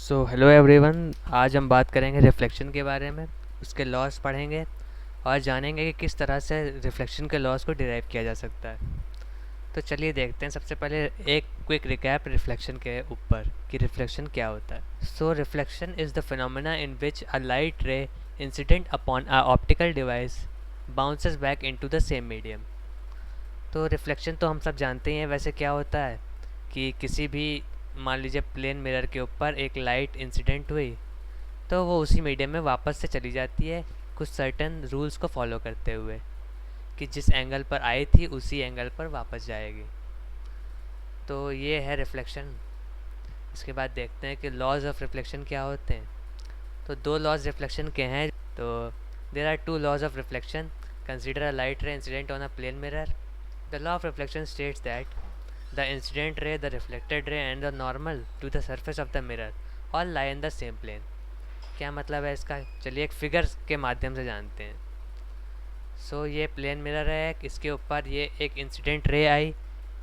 So hello everyone. आज हम बात करेंगे रिफ्लेक्शन के बारे में। उसके लॉस पढ़ेंगे और जानेंगे कि किस तरह से रिफ्लेक्शन के लॉस को डिराइव किया जा सकता है। तो चलिए देखते हैं। सबसे पहले एक क्विक रिकैप रिफ्लेक्शन के ऊपर कि रिफ्लेक्शन क्या होता है। So reflection is the phenomena in which a light ray incident upon a optical device bounces back into the same medium. तो रिफ्लेक्शन तो हम सब जानते ही हैं। वैसे क्या होता है कि किसी भी, मान लीजिए, प्लेन मिरर के ऊपर एक लाइट इंसिडेंट हुई तो वो उसी मीडियम में वापस से चली जाती है, कुछ सर्टन रूल्स को फॉलो करते हुए कि जिस एंगल पर आई थी उसी एंगल पर वापस जाएगी। तो ये है रिफ्लेक्शन। इसके बाद देखते हैं कि लॉज ऑफ रिफ्लेक्शन क्या होते हैं। तो दो लॉज रिफ्लेक्शन के हैं। तो there are two laws of reflection. Consider a light ray incident on a plane mirror. The law of reflection states that the incident ray, the reflected ray and the normal to the surface of the mirror all lie in the same plane। क्या मतलब है इसका, चलिए एक figure के माध्यम से जानते हैं। ये प्लेन मिरर है, इसके ऊपर ये एक इंसिडेंट रे आई,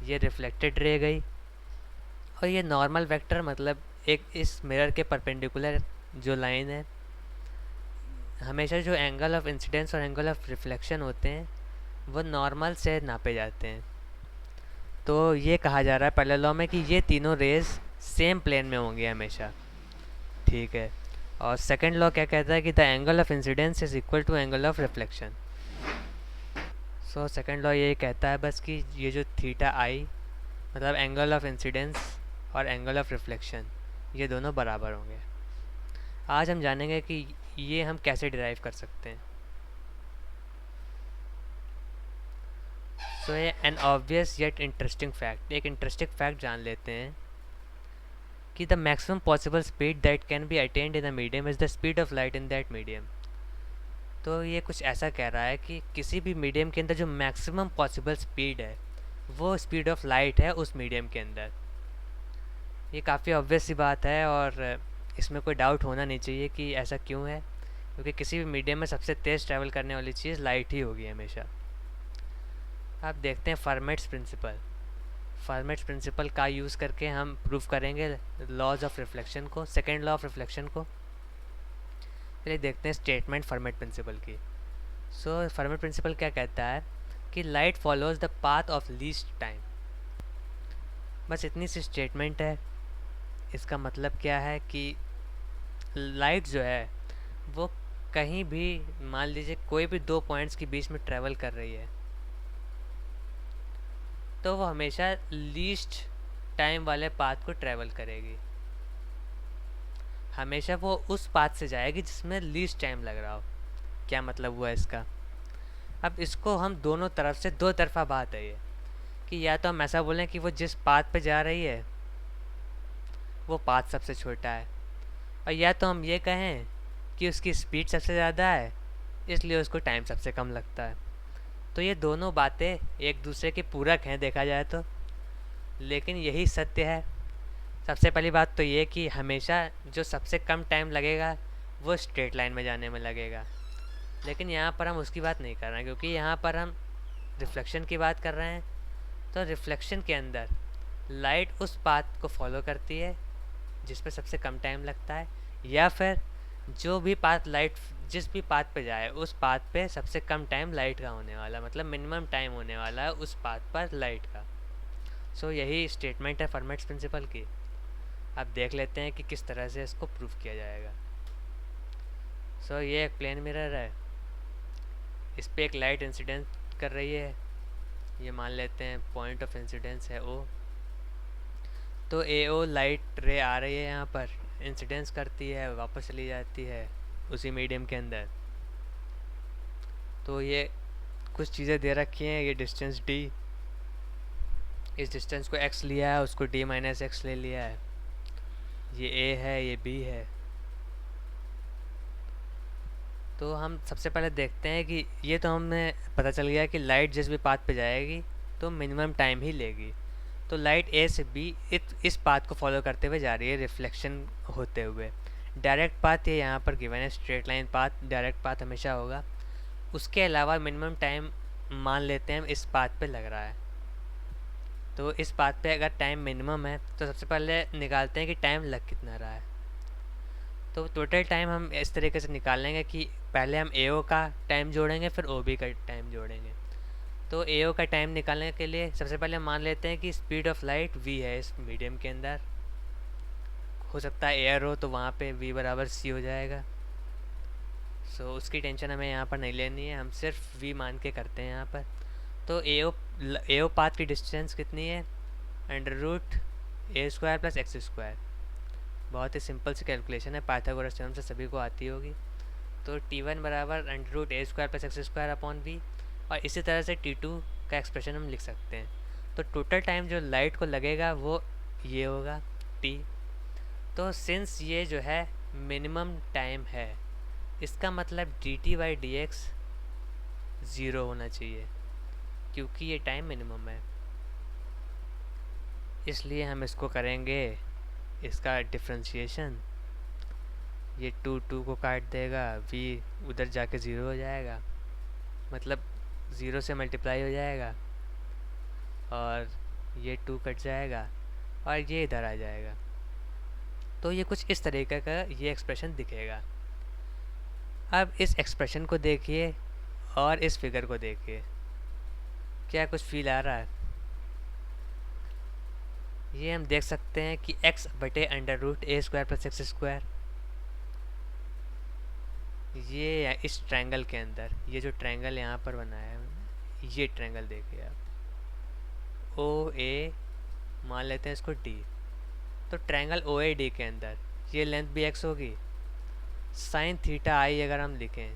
ये रिफ्लेक्टेड रे गई, और ये नॉर्मल वेक्टर मतलब एक इस मिरर के परपेंडिकुलर जो लाइन है। हमेशा जो एंगल ऑफ इंसिडेंस और एंगल ऑफ रिफ्लेक्शन होते हैं वो नॉर्मल से नापे जाते हैं। तो ये कहा जा रहा है पहले लॉ में कि ये तीनों रेज सेम प्लेन में होंगे हमेशा। ठीक है। और सेकंड लॉ क्या कहता है कि the angle of incidence is equal to angle of reflection. Second law ये कहता है बस कि ये जो थीटा आई मतलब एंगल ऑफ इंसिडेंस और एंगल ऑफ रिफ्लेक्शन, ये दोनों बराबर होंगे। आज हम जानेंगे कि ये हम कैसे डिराइव कर सकते हैं। ये N obvious yet interesting fact, एक इंटरेस्टिंग फैक्ट जान लेते हैं कि the maximum possible speed that can be attend in a medium is the speed of light in that medium. तो ये कुछ ऐसा कह रहा है कि किसी भी मीडियम के अंदर जो मैक्सिमम पॉसिबल स्पीड है वो स्पीड ऑफ लाइट है उस मीडियम के अंदर। ये काफ़ी ऑब्वियस सी बात है और इसमें कोई डाउट होना नहीं चाहिए कि ऐसा क्यों है, क्योंकि किसी भी मीडियम में सबसे तेज़ ट्रैवल करने वाली चीज़ लाइट ही होगी हमेशा। अब देखते हैं फर्मेट्स प्रिंसिपल। फर्मेट्स प्रिंसिपल का यूज़ करके हम प्रूव करेंगे लॉज ऑफ रिफ्लेक्शन को, सेकेंड लॉ ऑफ रिफ्लेक्शन को। चलिए देखते हैं स्टेटमेंट फर्मेट प्रिंसिपल की। फर्मेट प्रिंसिपल क्या कहता है कि light follows the path of least time. बस इतनी सी स्टेटमेंट है। इसका मतलब क्या है कि लाइट जो है वो कहीं भी, मान लीजिए कोई भी दो पॉइंट्स के बीच में ट्रैवल कर रही है तो वो हमेशा लीस्ट टाइम वाले पाथ को ट्रैवल करेगी। हमेशा वो उस पाथ से जाएगी जिसमें लीस्ट टाइम लग रहा हो। क्या मतलब हुआ इसका? अब इसको हम दोनों तरफ से, दो तरफा बात है ये, कि या तो हम ऐसा बोलें कि वो जिस पाथ पे जा रही है वो पाथ सबसे छोटा है, और या तो हम ये कहें कि उसकी स्पीड सबसे ज़्यादा है इसलिए उसको टाइम सबसे कम लगता है। तो ये दोनों बातें एक दूसरे के पूरक हैं देखा जाए तो, लेकिन यही सत्य है। सबसे पहली बात तो ये कि हमेशा जो सबसे कम टाइम लगेगा वो स्ट्रेट लाइन में जाने में लगेगा, लेकिन यहाँ पर हम उसकी बात नहीं कर रहे हैं क्योंकि यहाँ पर हम रिफ्लेक्शन की बात कर रहे हैं। तो रिफ्लेक्शन के अंदर लाइट उस पाथ को फॉलो करती है जिस पे सबसे कम टाइम लगता है, या फिर जो भी पाथ लाइट जिस भी पाथ पे जाए उस पाथ पे सबसे कम टाइम लाइट का होने वाला, मतलब मिनिमम टाइम होने वाला है उस पाथ पर लाइट का। यही स्टेटमेंट है फर्मेट्स प्रिंसिपल की। अब देख लेते हैं कि किस तरह से इसको प्रूव किया जाएगा। ये एक प्लेन मिरर है, इस पर एक लाइट इंसिडेंट कर रही है। ये मान लेते हैं पॉइंट ऑफ इंसिडेंस है ओ। तो ए ओ लाइट रे आ रही है, यहाँ पर इंसिडेंस करती है, वापस चली जाती है उसी मीडियम के अंदर। तो ये कुछ चीज़ें दे रखी हैं, ये डिस्टेंस डी, इस डिस्टेंस को एक्स लिया है, उसको डी माइनस एक्स ले लिया है। ये ए है, ये बी है। तो हम सबसे पहले देखते हैं कि ये तो हमें पता चल गया कि लाइट जिस भी पाथ पे जाएगी तो मिनिमम टाइम ही लेगी। तो लाइट ए से बी इस पाथ को फॉलो करते हुए जा रही है रिफ्लेक्शन होते हुए। डायरेक्ट पाथ ये यहाँ पर गिवन है, straight line path, direct path हमेशा होगा। उसके अलावा मिनिमम टाइम मान लेते हैं इस पाथ पे लग रहा है। तो इस पाथ पे अगर टाइम मिनिमम है तो सबसे पहले निकालते हैं कि टाइम लग कितना रहा है। तो टोटल टाइम हम इस तरीके से निकाल लेंगे कि पहले हम ए ओ का टाइम जोड़ेंगे, फिर ओ बी का टाइम जोड़ेंगे। तो ए ओ का टाइम निकालने के लिए सबसे पहले मान लेते हैं कि स्पीड ऑफ लाइट वी है इस मीडियम के अंदर। हो सकता है एयर हो तो वहाँ पे वी बराबर सी हो जाएगा। सो उसकी टेंशन हमें यहाँ पर नहीं लेनी है, हम सिर्फ वी मान के करते हैं यहाँ पर। तो ए ओ पाथ की डिस्टेंस कितनी है? Under root A square plus X square. बहुत ही सिंपल सी कैलकुलेशन है, पाइथागोरस थ्योरम से सभी को आती होगी। तो टी वन बराबर under root A square plus X square upon V, और इसी तरह से टी टू का एक्सप्रेशन हम लिख सकते हैं। तो टोटल टाइम जो लाइट को लगेगा वो ये होगा टी। तो सिंस ये जो है मिनिमम टाइम है, इसका मतलब D T by D x zero होना चाहिए, क्योंकि ये टाइम मिनिमम है। इसलिए हम इसको करेंगे इसका डिफ्रेंशिएशन। ये टू टू को काट देगा, वी उधर जाके ज़ीरो हो जाएगा, मतलब ज़ीरो से मल्टीप्लाई हो जाएगा, और ये टू कट जाएगा और ये इधर आ जाएगा। तो ये कुछ इस तरीके का ये एक्सप्रेशन दिखेगा। अब इस एक्सप्रेशन को देखिए और इस फिगर को देखिए, क्या कुछ फील आ रहा है? ये हम देख सकते हैं कि x बटे under root A square plus X square, ये इस ट्रायंगल के अंदर, ये जो ट्रायंगल यहाँ पर बनाया है मैंने, ये ट्रायंगल देखिए आप, ओ ए मान लेते हैं इसको डी। तो ट्रायंगल ओ ए डी के अंदर ये लेंथ भी x होगी। साइन थीटा आई अगर हम लिखें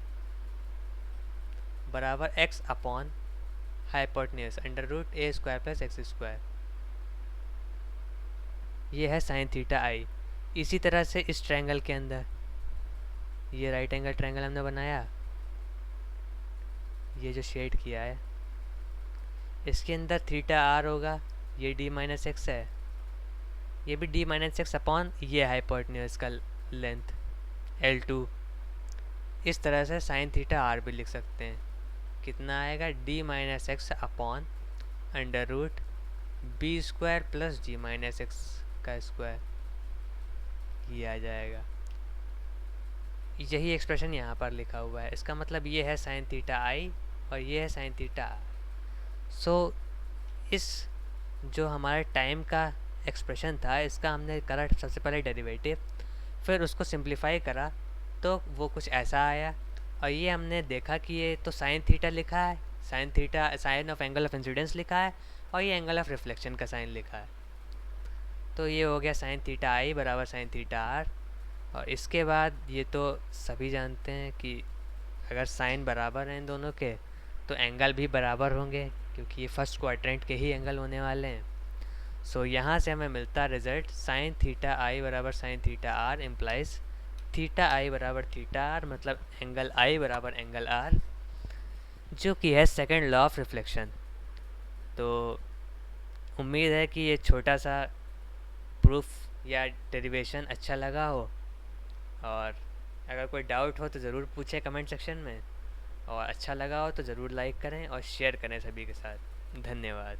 बराबर x upon hypotenuse under root A square plus X square, ये है साइन थीटा आई। इसी तरह से इस ट्रायंगल के अंदर ये राइट एंगल ट्रायंगल हमने बनाया, ये जो शेड किया है, इसके अंदर थीटा आर होगा, ये डी माइनस एक्स है, ये भी डी माइनस एक्स अपॉन ये हाइपोटेन्यूज का लेंथ L2। इस तरह से साइन थीटा आर भी लिख सकते हैं। कितना आएगा? D minus X upon under root B square plus G minus X का स्क्वायर, ये आ जाएगा। यही एक्सप्रेशन यहाँ पर लिखा हुआ है। इसका मतलब ये है साइन थीटा आई और ये है साइन थीटा आर। सो इस जो हमारे टाइम का एक्सप्रेशन था, इसका हमने करा सबसे पहले डेरिवेटिव, फिर उसको सिंप्लीफाई करा तो वो कुछ ऐसा आया। और ये हमने देखा कि ये तो साइन थीटा लिखा है, sine theta sine of angle of incidence लिखा है, और ये एंगल ऑफ रिफ्लेक्शन का साइन लिखा है। तो ये हो गया साइन थीटा आई बराबर साइन थीटा आर। और इसके बाद ये तो सभी जानते हैं कि अगर साइन बराबर हैं इन दोनों के तो एंगल भी बराबर होंगे, क्योंकि ये फर्स्ट क्वाड्रेंट के ही एंगल होने वाले हैं। सो यहाँ से हमें मिलता रिजल्ट साइन थीटा आई बराबर sine theta R implies theta I बराबर थीटा आर, मतलब एंगल आई बराबर एंगल आर, जो कि है सेकंड लॉ ऑफ रिफ्लेक्शन। तो उम्मीद है कि ये छोटा सा प्रूफ या डेरिवेशन अच्छा लगा हो, और अगर कोई डाउट हो तो ज़रूर पूछें कमेंट सेक्शन में, और अच्छा लगा हो तो ज़रूर लाइक करें और शेयर करें सभी के साथ। धन्यवाद।